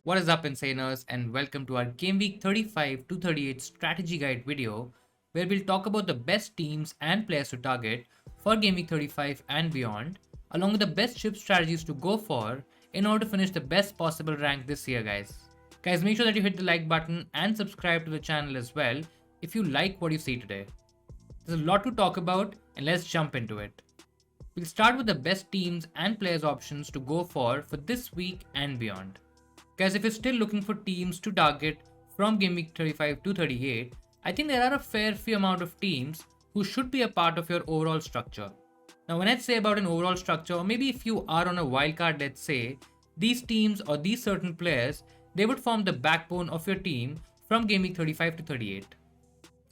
What is up, Insaners, and welcome to our Game Week 35 to 38 strategy guide video, where we'll talk about the best teams and players to target for Game Week 35 and beyond, along with the best chip strategies to go for in order to finish the best possible rank this year, guys. Guys, make sure that you hit the like button and subscribe to the channel as well if you like what you see today. There's a lot to talk about, and let's jump into it. We'll start with the best teams and players options to go for this week and beyond. Guys, if you're still looking for teams to target from Game Week 35 to 38, I think there are a fair few amount of teams who should be a part of your overall structure. Now, when I say about an overall structure, or maybe if you are on a wildcard, let's say, these teams or these certain players, they would form the backbone of your team from Game Week 35 to 38.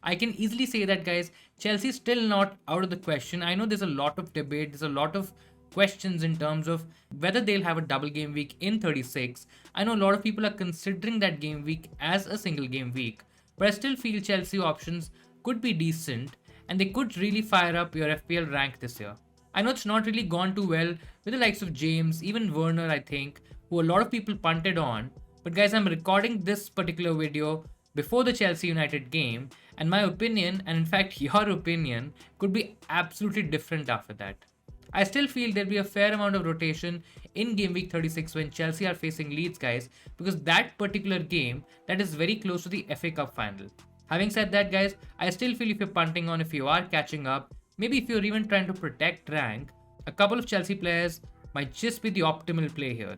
I can easily say that, guys, Chelsea is still not out of the question. I know there's a lot of debate, there's a lot of questions in terms of whether they'll have a double game week in 36. I know a lot of people are considering that game week as a single game week, but I still feel Chelsea options could be decent and they could really fire up your FPL rank this year. I know it's not really gone too well with the likes of James, even Werner, I think, who a lot of people punted on. But guys, I'm recording this particular video before the Chelsea United game, and my opinion, and in fact your opinion, could be absolutely different after that. I still feel there'll be a fair amount of rotation in game week 36 when Chelsea are facing Leeds, guys, because that particular game, that is very close to the FA Cup final. Having said that, guys, I still feel if you're punting on, if you are catching up, maybe if you're even trying to protect rank, a couple of Chelsea players might just be the optimal play here.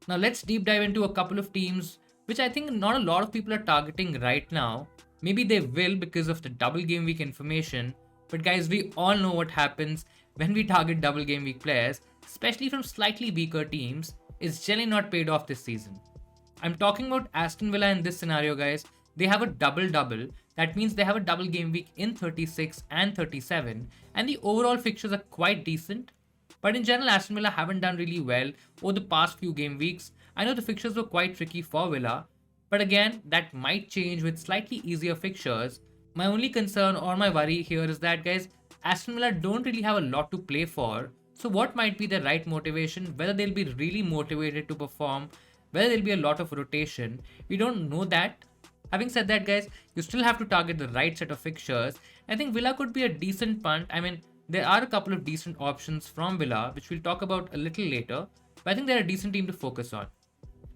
Now let's deep dive into a couple of teams which I think not a lot of people are targeting right now. Maybe they will because of the double game week information, but guys, we all know what happens when we target double game week players, especially from slightly weaker teams. It's generally not paid off this season. I'm talking about Aston Villa in this scenario, guys. They have a double-double. That means they have a double game week in 36 and 37, and the overall fixtures are quite decent. But in general, Aston Villa haven't done really well over the past few game weeks. I know the fixtures were quite tricky for Villa, but again, that might change with slightly easier fixtures. My only concern or my worry here is that, guys, Aston Villa don't really have a lot to play for. So what might be the right motivation, whether they'll be really motivated to perform, whether there'll be a lot of rotation, we don't know that. Having said that, guys, you still have to target the right set of fixtures. I think Villa could be a decent punt. I mean, there are a couple of decent options from Villa, which we'll talk about a little later, but I think they're a decent team to focus on.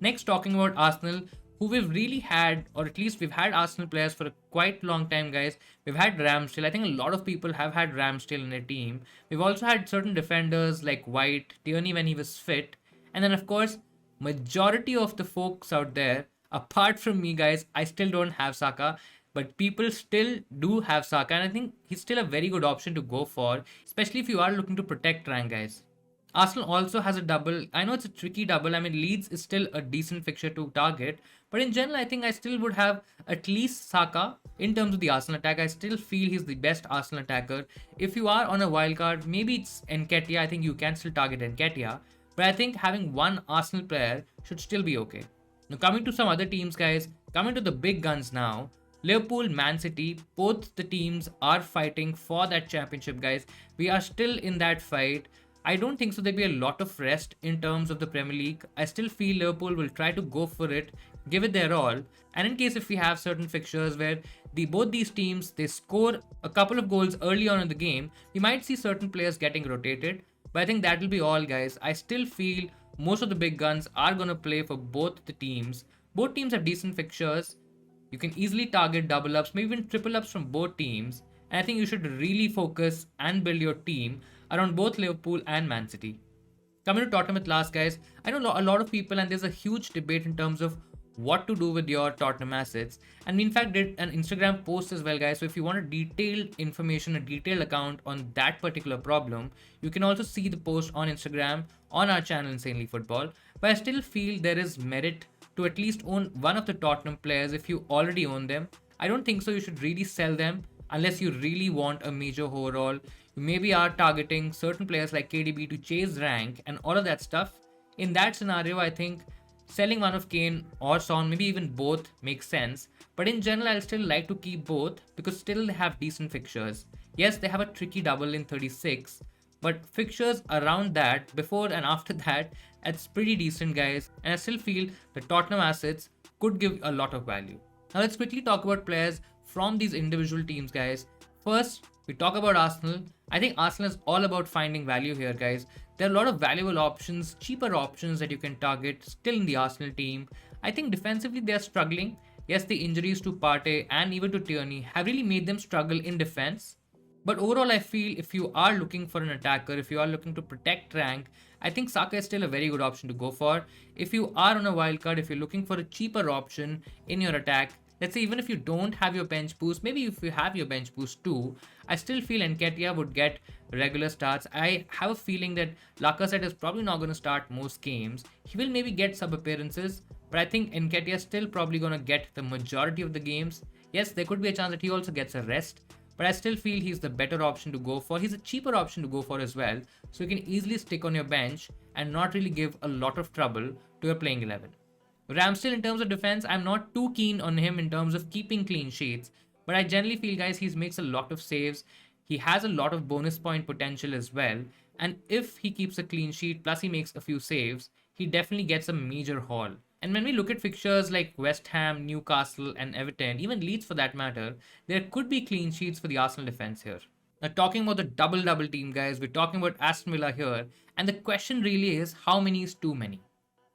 Next, talking about Arsenal, who we've really had, or at least we've had Arsenal players for a quite long time, guys. We've had Ramsdale. I think a lot of people have had Ramsdale in their team. We've also had certain defenders like White, Tierney when he was fit. And then, of course, majority of the folks out there, apart from me, guys, I still don't have Saka. But people still do have Saka. And I think he's still a very good option to go for, especially if you are looking to protect rank, guys. Arsenal also has a double. I know it's a tricky double. I mean, Leeds is still a decent fixture to target. But in general, I think I still would have at least Saka in terms of the Arsenal attack. I still feel he's the best Arsenal attacker. If you are on a wild card, maybe it's Nketiah. I think you can still target Nketiah. But I think having one Arsenal player should still be okay. Now, coming to some other teams, guys. Coming to the big guns now. Liverpool, Man City, both the teams are fighting for that championship, guys. We are still in that fight. I don't think so there'll be a lot of rest in terms of the Premier League. I still feel Liverpool will try to go for it, give it their all. And in case if we have certain fixtures where both these teams, they score a couple of goals early on in the game, we might see certain players getting rotated. But I think that will be all, guys. I still feel most of the big guns are going to play for both the teams. Both teams have decent fixtures. You can easily target double ups, maybe even triple ups from both teams. And I think you should really focus and build your team around both Liverpool and Man City. Coming to Tottenham at last, guys, I know a lot of people, and there's a huge debate in terms of what to do with your Tottenham assets. And we in fact did an Instagram post as well, guys. So if you want a detailed information, a detailed account on that particular problem, you can also see the post on Instagram on our channel Insanely Football. But I still feel there is merit to at least own one of the Tottenham players if you already own them. I don't think so you should really sell them unless you really want a major overhaul. You maybe are targeting certain players like KDB to chase rank and all of that stuff. In that scenario, I think selling one of Kane or Son, maybe even both, makes sense. But in general, I'll still like to keep both because still they have decent fixtures. Yes, they have a tricky double in 36, But fixtures around that, before and after that, it's pretty decent, guys. And I still feel the Tottenham assets could give a lot of value. Now let's quickly talk about players from these individual teams, guys. First, we talk about Arsenal. I think Arsenal is all about finding value here, guys. There are a lot of valuable options, cheaper options that you can target still in the Arsenal team. I think defensively they are struggling. Yes, the injuries to Partey and even to Tierney have really made them struggle in defense. But overall, I feel if you are looking for an attacker, if you are looking to protect rank, I think Saka is still a very good option to go for. If you are on a wildcard, if you're looking for a cheaper option in your attack, let's say even if you don't have your bench boost, maybe if you have your bench boost too, I still feel Nketiah would get regular starts. I have a feeling that Lacazette is probably not going to start most games. He will maybe get sub appearances, but I think Nketiah is still probably going to get the majority of the games. Yes, there could be a chance that he also gets a rest, but I still feel he's the better option to go for. He's a cheaper option to go for as well, so you can easily stick on your bench and not really give a lot of trouble to your playing 11. Ramsdale, in terms of defense, I'm not too keen on him in terms of keeping clean sheets, but I generally feel, guys, he makes a lot of saves. He has a lot of bonus point potential as well, and if he keeps a clean sheet plus he makes a few saves, he definitely gets a major haul. And when we look at fixtures like West Ham, Newcastle, and Everton, even Leeds for that matter, there could be clean sheets for the Arsenal defense here. Now, talking about the double team, guys, we're talking about Aston Villa here, and the question really is how many is too many?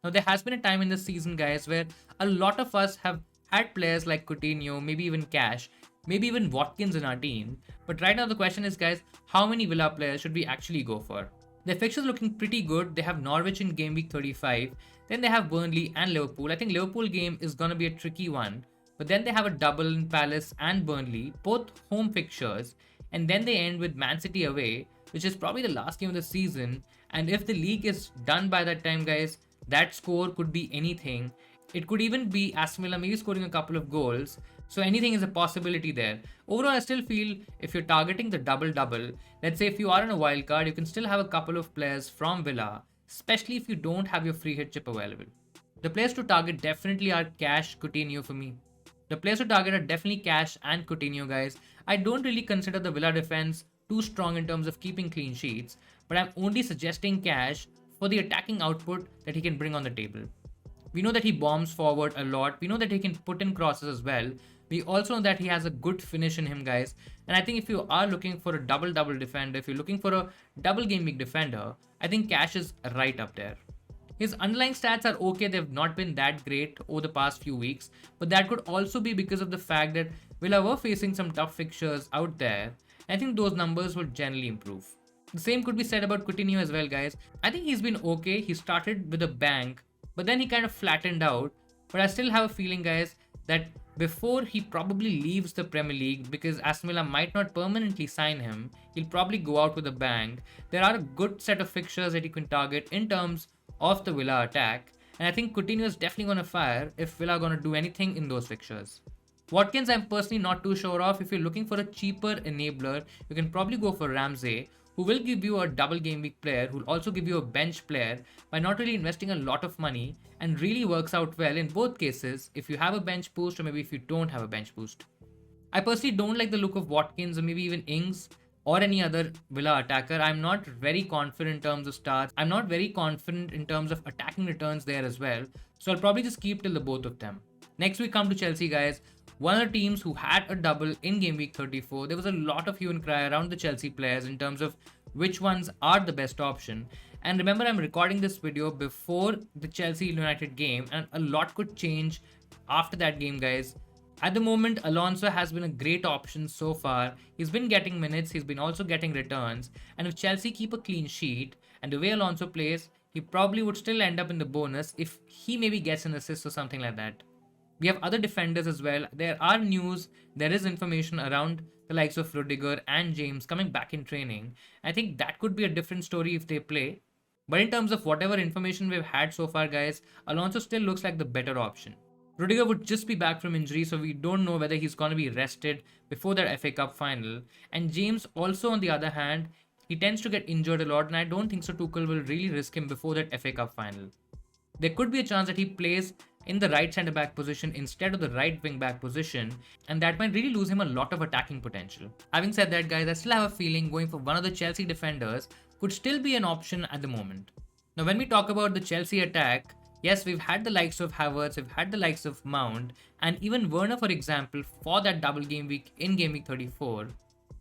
Now, there has been a time in this season, guys, where a lot of us have had players like Coutinho, maybe even Cash, maybe even Watkins in our team. But right now, the question is, guys, how many Villa players should we actually go for? Their fixtures looking pretty good. They have Norwich in game week 35. Then they have Burnley and Liverpool. I think Liverpool game is going to be a tricky one. But then they have a double in Palace and Burnley, both home fixtures. And then they end with Man City away, which is probably the last game of the season. And if the league is done by that time, guys, that score could be anything. It could even be Aston Villa maybe scoring a couple of goals. So anything is a possibility there. Overall, I still feel if you're targeting the double, let's say if you are in a wild card, you can still have a couple of players from Villa, especially if you don't have your free hit chip available. The players to target definitely are Cash, Coutinho for me. The players to target are definitely Cash and Coutinho, guys. I don't really consider the Villa defense too strong in terms of keeping clean sheets, but I'm only suggesting Cash for the attacking output that he can bring on the table. We know that he bombs forward a lot. We know that he can put in crosses as well. We also know that he has a good finish in him, guys. And I think if you are looking for a double defender, if you're looking for a double game week defender, I think Cash is right up there. His underlying stats are okay. They've not been that great over the past few weeks, but that could also be because of the fact that Villa were facing some tough fixtures out there. I think those numbers would generally improve. The same could be said about Coutinho as well, guys. I think he's been okay. He started with a bang, but then he kind of flattened out. But I still have a feeling, guys, that before he probably leaves the Premier League, because Aston Villa might not permanently sign him, he'll probably go out with a bang. There are a good set of fixtures that you can target in terms of the Villa attack, and I think Coutinho is definitely going to fire if Villa are going to do anything in those fixtures. Watkins, I'm personally not too sure of. If you're looking for a cheaper enabler, you can probably go for Ramsey, who will give you a double game week player, who will also give you a bench player by not really investing a lot of money, and really works out well in both cases if you have a bench boost or maybe if you don't have a bench boost. I personally don't like the look of Watkins or maybe even Ings or any other Villa attacker. I'm not very confident in terms of starts. I'm not very confident in terms of attacking returns there as well. So I'll probably just keep till the both of them. Next we come to Chelsea, guys. One of the teams who had a double in game week 34. There was a lot of hue and cry around the Chelsea players in terms of which ones are the best option. And remember, I'm recording this video before the Chelsea United game, and a lot could change after that game, guys. At the moment, Alonso has been a great option so far. He's been getting minutes, he's been also getting returns. And if Chelsea keep a clean sheet, and the way Alonso plays, he probably would still end up in the bonus if he maybe gets an assist or something like that. We have other defenders as well. There are news, there is information around the likes of Rudiger and James coming back in training. I think that could be a different story if they play. But in terms of whatever information we've had so far, guys, Alonso still looks like the better option. Rudiger would just be back from injury, so we don't know whether he's going to be rested before that FA Cup final. And James also, on the other hand, he tends to get injured a lot, and I don't think so Tuchel will really risk him before that FA Cup final. There could be a chance that he plays in the right centre back position instead of the right wing back position, and that might really lose him a lot of attacking potential. Having said that, guys, I still have a feeling going for one of the Chelsea defenders could still be an option at the moment. Now, when we talk about the Chelsea attack, yes, we've had the likes of Havertz, we've had the likes of Mount, and even Werner, for example, for that double game week in game week 34.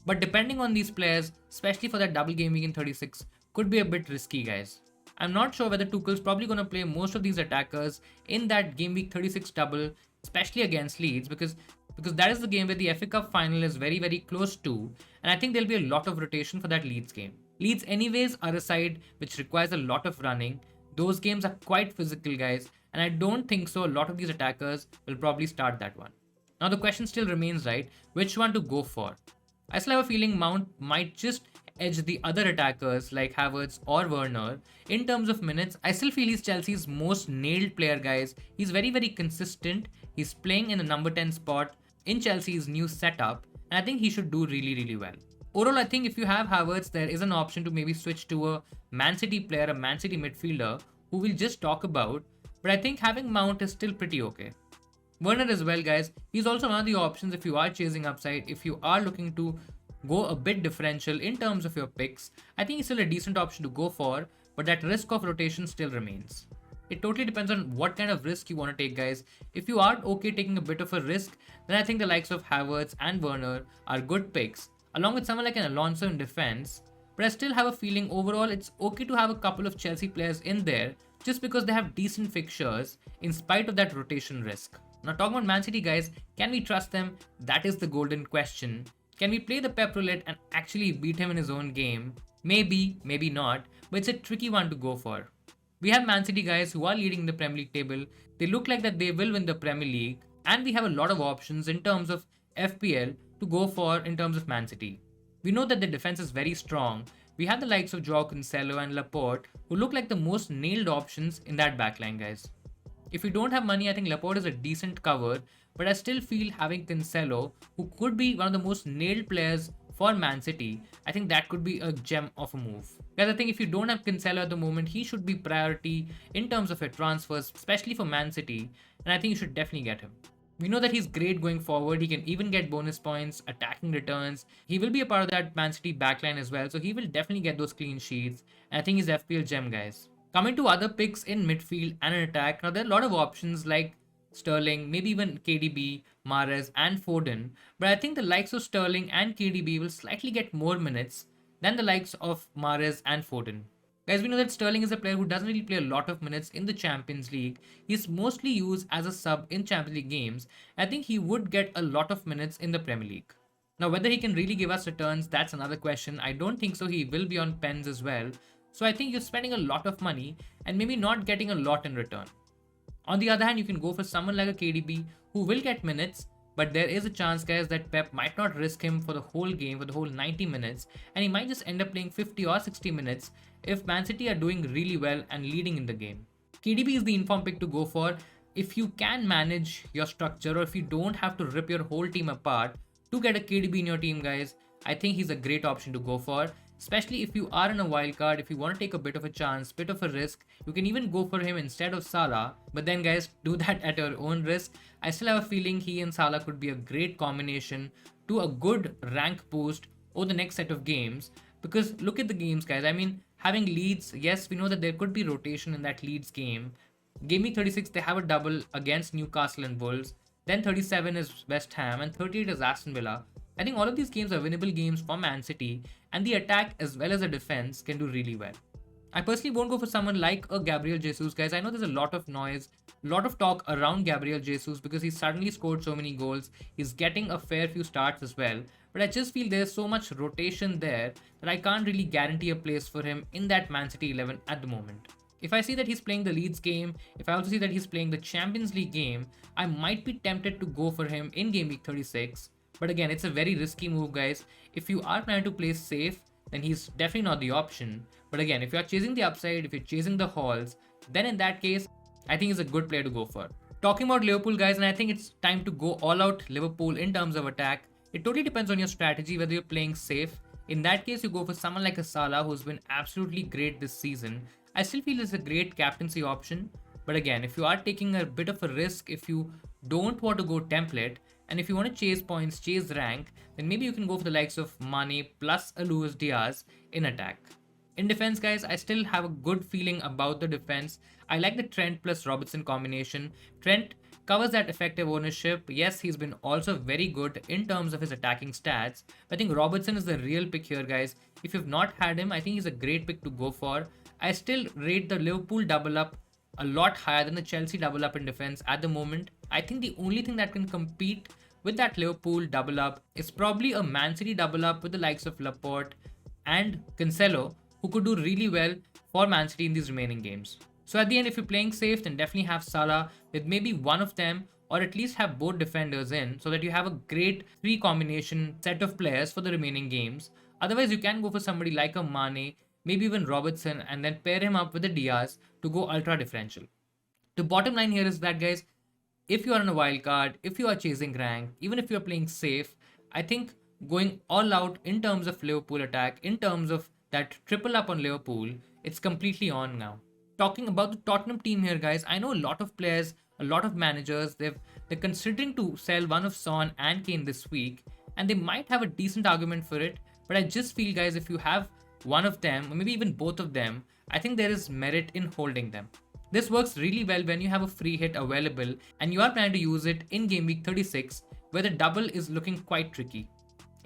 But depending on these players, especially for that double game week in 36, could be a bit risky, guys. I'm not sure whether Tuchel's probably going to play most of these attackers in that game week 36 double, especially against Leeds, because that is the game where the FA Cup final is very, very close to, and I think there'll be a lot of rotation for that Leeds game. Leeds, anyways, are a side which requires a lot of running. Those games are quite physical, guys, and I don't think so. A lot of these attackers will probably start that one. Now, the question still remains, right? Which one to go for? I still have a feeling Mount might just edge the other attackers like Havertz or Werner. In terms of minutes, I still feel he's Chelsea's most nailed player, guys. He's very, very consistent. He's playing in the number 10 spot in Chelsea's new setup, and I think he should do really, really well. Overall, I think if you have Havertz, there is an option to maybe switch to a Man City player, a Man City midfielder, who we'll just talk about, but I think having Mount is still pretty okay. Werner as well, guys. He's also one of the options if you are chasing upside, if you are looking to go a bit differential in terms of your picks. I think he's still a decent option to go for, but that risk of rotation still remains. It totally depends on what kind of risk you want to take, guys. If you are okay taking a bit of a risk, then I think the likes of Havertz and Werner are good picks, along with someone like an Alonso in defense. But I still have a feeling overall it's okay to have a couple of Chelsea players in there just because they have decent fixtures in spite of that rotation risk. Now, talking about Man City, guys, can we trust them? That is the golden question. Can we play the Pep roulette and actually beat him in his own game? Maybe, maybe not, but it's a tricky one to go for. We have Man City guys who are leading the Premier League table. They look like that they will win the Premier League, and we have a lot of options in terms of FPL to go for in terms of Man City. We know that the defense is very strong. We have the likes of Joao Cancelo and Laporte who look like the most nailed options in that backline, guys. If you don't have money, I think Laporte is a decent cover, but I still feel having Cancelo, who could be one of the most nailed players for Man City, I think that could be a gem of a move. Guys, I think if you don't have Cancelo at the moment, he should be priority in terms of your transfers, especially for Man City, and I think you should definitely get him. We know that he's great going forward. He can even get bonus points, attacking returns. He will be a part of that Man City backline as well, so he will definitely get those clean sheets, and I think he's FPL gem, guys. Coming to other picks in midfield and in attack, now there are a lot of options like Sterling, maybe even KDB, Mahrez, and Foden, but I think the likes of Sterling and KDB will slightly get more minutes than the likes of Mahrez and Foden. Guys, we know that Sterling is a player who doesn't really play a lot of minutes in the Champions League. He's mostly used as a sub in Champions League games. I think he would get a lot of minutes in the Premier League. Now, whether he can really give us returns, that's another question. I don't think so. He will be on pens as well. So I think you're spending a lot of money and maybe not getting a lot in return. On the other hand, you can go for someone like a KDB who will get minutes, but there is a chance, guys, that Pep might not risk him for the whole game, for the whole 90 minutes, and he might just end up playing 50 or 60 minutes if Man City are doing really well and leading in the game. KDB is the informed pick to go for if you can manage your structure or if you don't have to rip your whole team apart to get a KDB in your team, guys. I think he's a great option to go for. Especially if you are in a wild card, if you want to take a bit of a chance, bit of a risk, you can even go for him instead of Salah. But then, guys, do that at your own risk. I still have a feeling he and Salah could be a great combination to a good rank boost over the next set of games. Because look at the games, guys. I mean, having Leeds, yes, we know that there could be rotation in that Leeds game. Game week 36, they have a double against Newcastle and Wolves. Then 37 is West Ham and 38 is Aston Villa. I think all of these games are winnable games for Man City, and the attack as well as the defense can do really well. I personally won't go for someone like a Gabriel Jesus, guys. I know there's a lot of noise, a lot of talk around Gabriel Jesus because he suddenly scored so many goals. He's getting a fair few starts as well. But I just feel there's so much rotation there that I can't really guarantee a place for him in that Man City 11 at the moment. If I see that he's playing the Leeds game, if I also see that he's playing the Champions League game, I might be tempted to go for him in game week 36. But again, it's a very risky move, guys. If you are planning to play safe, then he's definitely not the option. But again, if you're chasing the upside, if you're chasing the hauls, then in that case, I think he's a good player to go for. Talking about Liverpool, guys, and I think it's time to go all out Liverpool in terms of attack. It totally depends on your strategy, whether you're playing safe. In that case, you go for someone like a Salah who's been absolutely great this season. I still feel it's a great captaincy option. But again, if you are taking a bit of a risk, if you don't want to go template, and if you want to chase points, chase rank, then maybe you can go for the likes of Mane plus a Luis Diaz in attack. In defense, guys, I still have a good feeling about the defense. I like the Trent plus Robertson combination. Trent covers that effective ownership. Yes, he's been also very good in terms of his attacking stats. But I think Robertson is the real pick here, guys. If you've not had him, I think he's a great pick to go for. I still rate the Liverpool double up a lot higher than the Chelsea double up in defense at the moment. I think the only thing that can compete with that Liverpool double up is probably a Man City double up with the likes of Laporte and Cancelo, who could do really well for Man City in these remaining games. So at the end, if you're playing safe, then definitely have Salah with maybe one of them, or at least have both defenders in, so that you have a great three combination set of players for the remaining games. Otherwise, you can go for somebody like a Mane, maybe even Robertson, and then pair him up with a Diaz to go ultra differential. The bottom line here is that, guys, if you are on a wild card, if you are chasing rank, even if you're playing safe, I think going all out in terms of Liverpool attack, in terms of that triple up on Liverpool, it's completely on now. Talking about the Tottenham team here, guys, I know a lot of players, a lot of managers, they're considering to sell one of Son and Kane this week, and they might have a decent argument for it. But I just feel, guys, if you have one of them, or maybe even both of them, I think there is merit in holding them. This works really well when you have a free hit available and you are planning to use it in game week 36, where the double is looking quite tricky.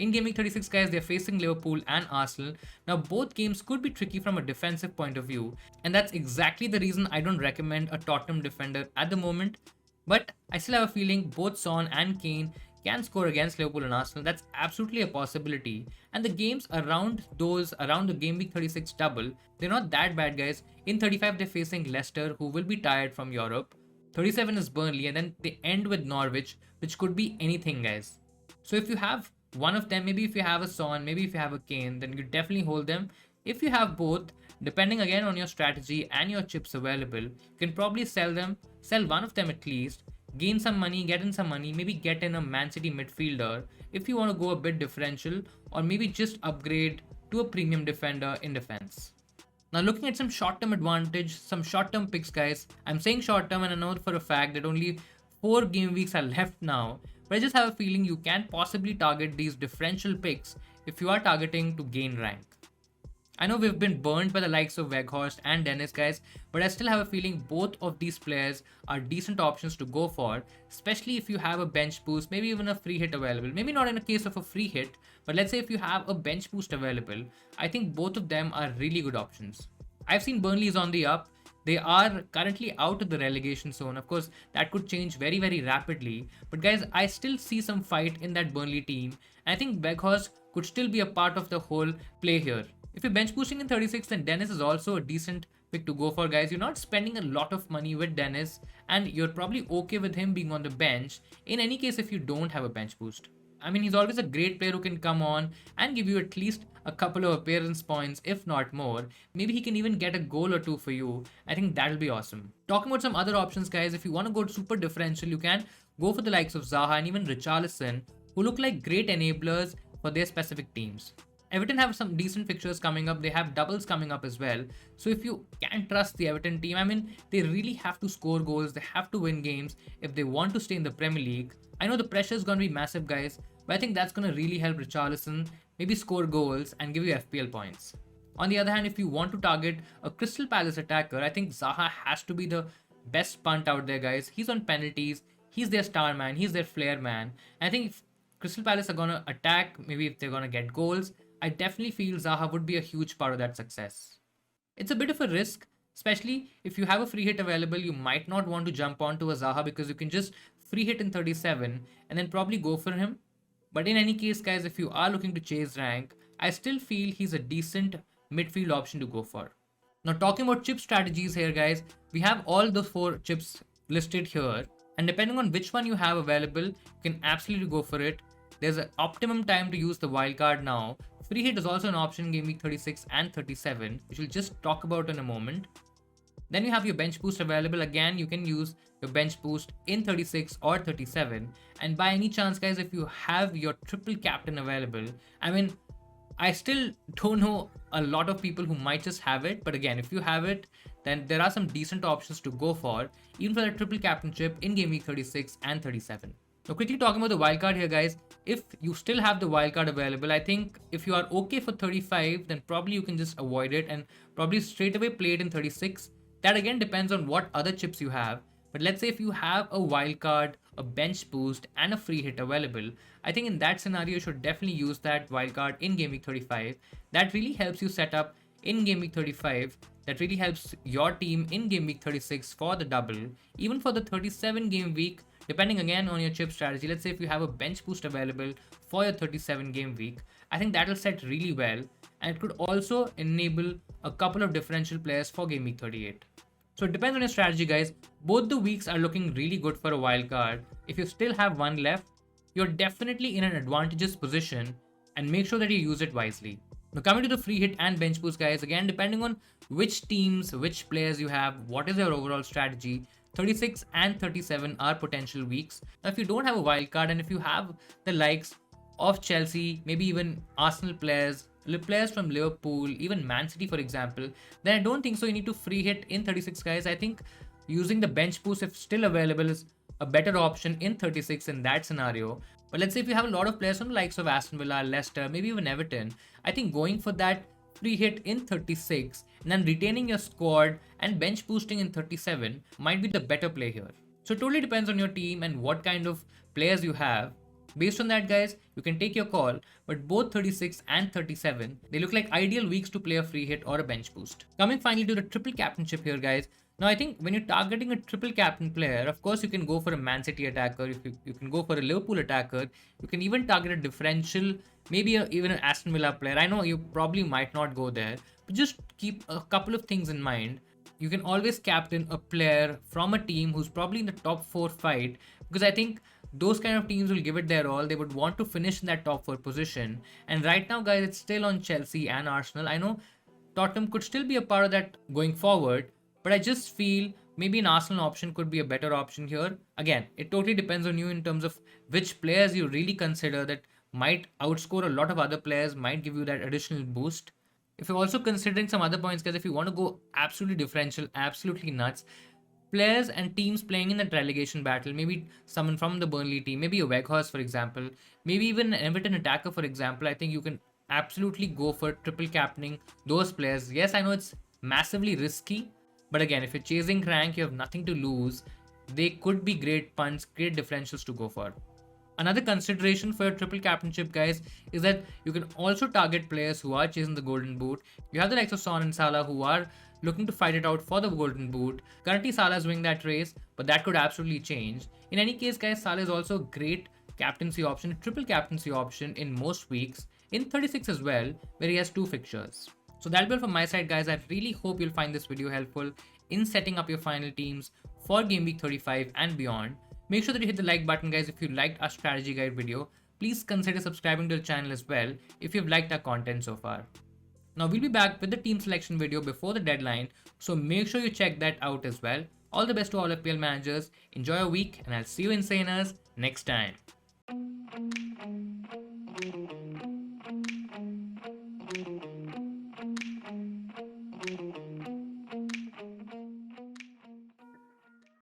In game week 36, guys, they're facing Liverpool and Arsenal. Now, both games could be tricky from a defensive point of view, and that's exactly the reason I don't recommend a Tottenham defender at the moment. But I still have a feeling both Son and Kane can score against Liverpool and Arsenal. That's absolutely a possibility. And the games around the game week 36 double, they're not that bad, guys. In 35, they're facing Leicester, who will be tired from Europe. 37 is Burnley, and then they end with Norwich, which could be anything, guys. So if you have one of them, maybe if you have a Son, maybe if you have a Kane, then you definitely hold them. If you have both, depending again on your strategy and your chips available, you can probably sell one of them at least, gain some money, get in some money, maybe get in a Man City midfielder if you want to go a bit differential, or maybe just upgrade to a premium defender in defense. Now, looking at some short-term advantage, some short-term picks, guys. I'm saying short-term, and I know for a fact that only 4 game weeks are left now, but I just have a feeling you can possibly target these differential picks if you are targeting to gain rank. I know we've been burned by the likes of Weghorst and Dennis, guys, but I still have a feeling both of these players are decent options to go for, especially if you have a bench boost, maybe even a free hit available. Maybe not in a case of a free hit, but let's say if you have a bench boost available, I think both of them are really good options. I've seen Burnley is on the up. They are currently out of the relegation zone. Of course, that could change very, very rapidly. But guys, I still see some fight in that Burnley team. And I think Weghorst could still be a part of the whole play here. If you're bench boosting in 36, then Dennis is also a decent pick to go for, guys. You're not spending a lot of money with Dennis, and you're probably okay with him being on the bench. In any case, if you don't have a bench boost, I mean, he's always a great player who can come on and give you at least a couple of appearance points, if not more. Maybe he can even get a goal or two for you. I think that'll be awesome. Talking about some other options, guys, if you want to go super differential, you can go for the likes of Zaha and even Richarlison, who look like great enablers for their specific teams. Everton have some decent fixtures coming up. They have doubles coming up as well. So if you can trust the Everton team, I mean, they really have to score goals. They have to win games if they want to stay in the Premier League. I know the pressure is going to be massive, guys, but I think that's going to really help Richarlison maybe score goals and give you FPL points. On the other hand, if you want to target a Crystal Palace attacker, I think Zaha has to be the best punt out there, guys. He's on penalties. He's their star man. He's their flair man. And I think if Crystal Palace are going to attack, maybe if they're going to get goals, I definitely feel Zaha would be a huge part of that success. It's a bit of a risk, especially if you have a free hit available. You might not want to jump onto a Zaha because you can just free hit in 37 and then probably go for him. But in any case, guys, if you are looking to chase rank, I still feel he's a decent midfield option to go for. Now, talking about chip strategies here, guys, we have all the 4 chips listed here. And depending on which one you have available, you can absolutely go for it. There's an optimum time to use the wildcard now. Free hit is also an option in game week 36 and 37, which we'll just talk about in a moment. Then you have your bench boost available. Again, you can use your bench boost in 36 or 37. And by any chance, guys, if you have your triple captain available, I mean, I still don't know a lot of people who might just have it. But again, if you have it, then there are some decent options to go for, even for the triple captainship in game week 36 and 37. Now, quickly talking about the wildcard here, guys. If you still have the wildcard available, I think if you are okay for 35, then probably you can just avoid it and probably straight away play it in 36. That again depends on what other chips you have. But let's say if you have a wildcard, a bench boost, and a free hit available, I think in that scenario you should definitely use that wildcard in Game Week 35. That really helps you set up in Game Week 35. That really helps your team in Game Week 36 for the double. Even for the 37 game week, depending again on your chip strategy. Let's say if you have a bench boost available for your 37 game week, I think that'll set really well, and it could also enable a couple of differential players for game week 38. So it depends on your strategy, guys. Both the weeks are looking really good for a wild card. If you still have one left, you're definitely in an advantageous position, and make sure that you use it wisely. Now, coming to the free hit and bench boost, guys, again, depending on which teams, which players you have, what is your overall strategy, 36 and 37 are potential weeks. Now, if you don't have a wild card and if you have the likes of Chelsea, maybe even Arsenal players, players from Liverpool, even Man City, for example, then I don't think so. You need to free hit in 36, guys. I think using the bench boost, if still available, is a better option in 36 in that scenario. But let's say if you have a lot of players from the likes of Aston Villa, Leicester, maybe even Everton, I think going for that free hit in 36 and then retaining your squad and bench boosting in 37 might be the better play here. So it totally depends on your team and what kind of players you have. Based on that, guys, you can take your call, but both 36 and 37, they look like ideal weeks to play a free hit or a bench boost. Coming finally to the triple captainship here, guys. Now, I think when you're targeting a triple captain player, of course, you can go for a Man City attacker, you can go for a Liverpool attacker, you can even target a differential, maybe even an Aston Villa player. I know you probably might not go there, but just keep a couple of things in mind. You can always captain a player from a team who's probably in the top 4 fight, because I think those kind of teams will give it their all. They would want to finish in that top 4 position. And right now, guys, it's still on Chelsea and Arsenal. I know Tottenham could still be a part of that going forward, but I just feel maybe an Arsenal option could be a better option here. Again, it totally depends on you in terms of which players you really consider that might outscore a lot of other players, might give you that additional boost. If you're also considering some other points, guys, if you want to go absolutely differential, absolutely nuts, players and teams playing in that relegation battle, maybe someone from the Burnley team, maybe a Weghorst, for example, maybe even an Everton attacker, for example, I think you can absolutely go for triple captaining those players. Yes, I know it's massively risky, but again, if you're chasing rank, you have nothing to lose. They could be great punts, great differentials to go for. Another consideration for your triple captainship, guys, is that you can also target players who are chasing the golden boot. You have the likes of Son and Salah who are looking to fight it out for the golden boot. Currently, Salah is winning that race, but that could absolutely change. In any case, guys, Salah is also a great captaincy option, triple captaincy option in most weeks, in 36 as well, where he has 2 fixtures. So that'll be all from my side, guys. I really hope you'll find this video helpful in setting up your final teams for Game Week 35 and beyond. Make sure that you hit the like button, guys, if you liked our strategy guide video. Please consider subscribing to the channel as well if you've liked our content so far. Now, we'll be back with the team selection video before the deadline, so make sure you check that out as well. All the best to all FPL managers. Enjoy your week, and I'll see you insaners next time.